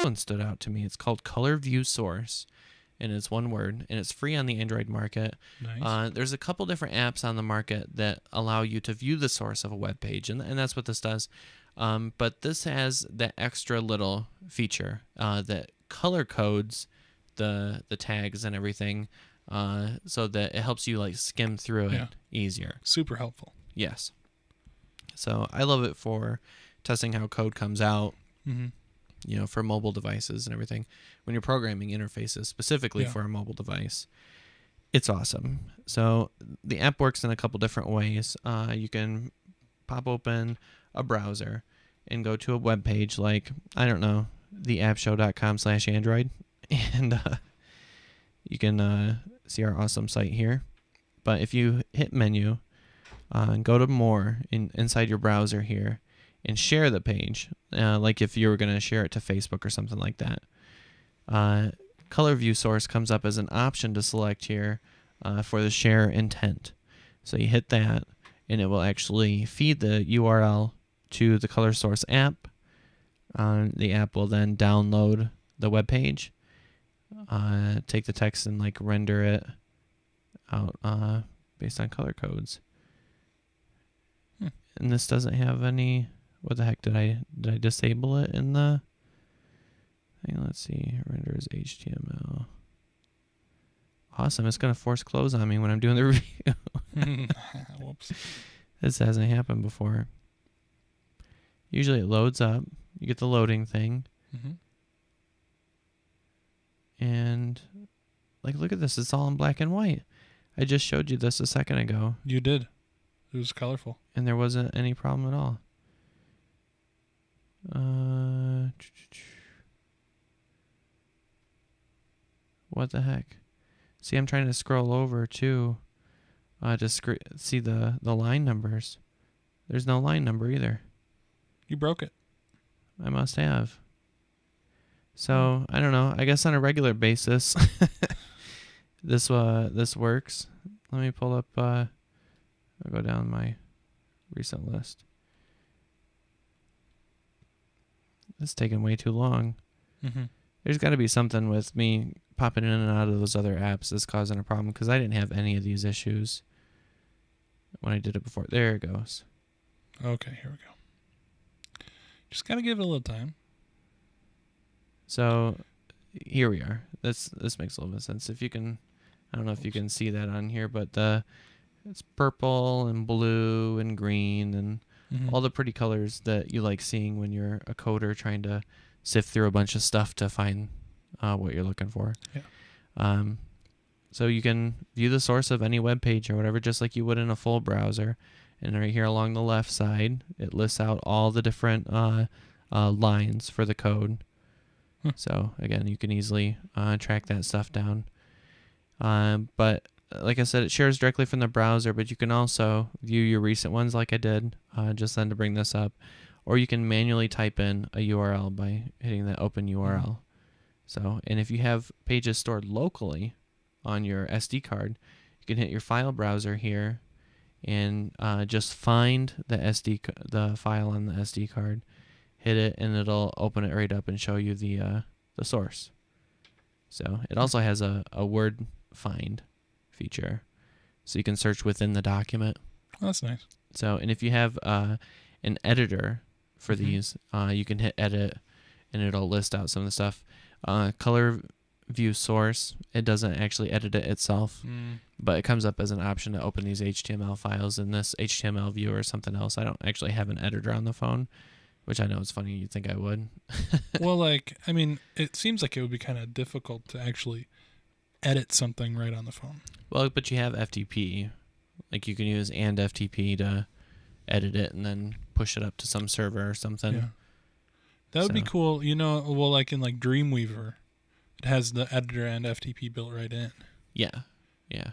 One stood out to me. It's called ColorViewSource, and it's one word, and it's free on the Android market. Nice. There's a couple different apps on the market that allow you to view the source of a web page, and that's what this does. But this has that extra little feature that color codes the tags and everything, so that it helps you like skim through it easier. Super helpful. Yes. So I love it for testing how code comes out. Mm-hmm. You know, for mobile devices and everything. When you're programming interfaces specifically for a mobile device, it's awesome. So the app works in a couple different ways. You can pop open a browser and go to a web page like, I don't know, theappshow.com/Android. And you can see our awesome site here. But if you hit menu and go to more inside your browser here, and share the page, like if you were going to share it to Facebook or something like that. ColorViewSource comes up as an option to select here for the share intent. So you hit that, and it will actually feed the URL to the ColorSource app. The app will then download the web page, take the text and like render it out based on color codes. And this doesn't have any. What the heck, did I disable it in the thing? Let's see. Renders HTML. Awesome. It's going to force close on me when I'm doing the review. Whoops. This hasn't happened before. Usually it loads up. You get the loading thing. Mm-hmm. And like, look at this. It's all in black and white. I just showed you this a second ago. You did. It was colorful. And there wasn't any problem at all. What the heck? See, I'm trying to scroll over too, to see the line numbers. There's no line number either. You broke it. I must have. So I don't know. I guess on a regular basis, this works. Let me pull up. I'll go down my recent list. It's taking way too long. Mm-hmm. There's got to be something with me popping in and out of those other apps that's causing a problem, because I didn't have any of these issues when I did it before. There it goes. Okay, here we go. Just got to give it a little time. So here we are. This makes a little bit of sense. If you can, I don't know if you can see that on here, but it's purple and blue and green and all the pretty colors that you like seeing when you're a coder trying to sift through a bunch of stuff to find what you're looking for. Yeah. So you can view the source of any web page or whatever, just like you would in a full browser. And right here along the left side, it lists out all the different lines for the code. So again, you can easily track that stuff down. But like I said, it shares directly from the browser, but you can also view your recent ones like I did just then to bring this up. Or you can manually type in a URL by hitting that open URL. So, and if you have pages stored locally on your SD card, you can hit your file browser here and just find the file on the SD card, hit it, and it'll open it right up and show you the source. So it also has a word find feature, so you can search within the document. Oh, that's nice. So, and if you have an editor for these, you can hit edit, and it'll list out some of the stuff. ColorViewSource, it doesn't actually edit it itself, but it comes up as an option to open these HTML files in this HTML viewer or something else. I don't actually have an editor on the phone, which I know is funny. You'd think I would. Well, like, I mean, it seems like it would be kind of difficult to actually edit something right on the phone. Well, but you have FTP. Like, you can use and FTP to edit it and then push it up to some server or something. Yeah. That would be cool. You know, well, like in like Dreamweaver, it has the editor and FTP built right in. Yeah. Yeah.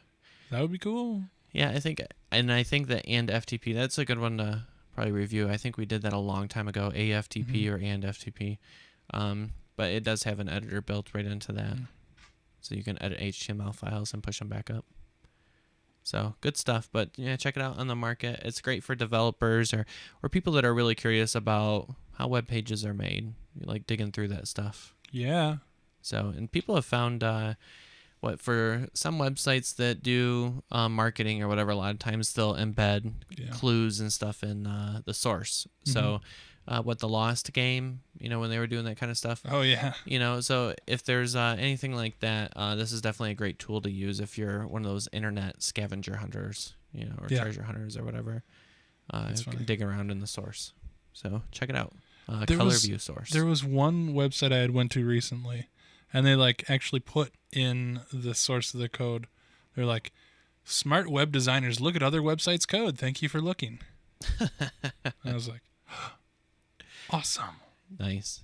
That would be cool. Yeah, I think that and FTP, that's a good one to probably review. I think we did that a long time ago, AFTP or and FTP. But it does have an editor built right into that. So you can edit HTML files and push them back up. So good stuff, but yeah, check it out on the market. It's great for developers or people that are really curious about how web pages are made. You like digging through that stuff. Yeah. So, and people have found for some websites that do marketing or whatever, a lot of times they'll embed clues and stuff in the source. Mm-hmm. So the Lost game, when they were doing that kind of stuff. Oh, yeah. So if there's anything like that, this is definitely a great tool to use if you're one of those internet scavenger hunters, or treasure hunters or whatever. You can dig around in the source. So check it out. ColorViewSource. There was one website I had went to recently, and they actually put in the source of the code. They're like, smart web designers look at other websites' code. Thank you for looking. I was like, awesome. Nice.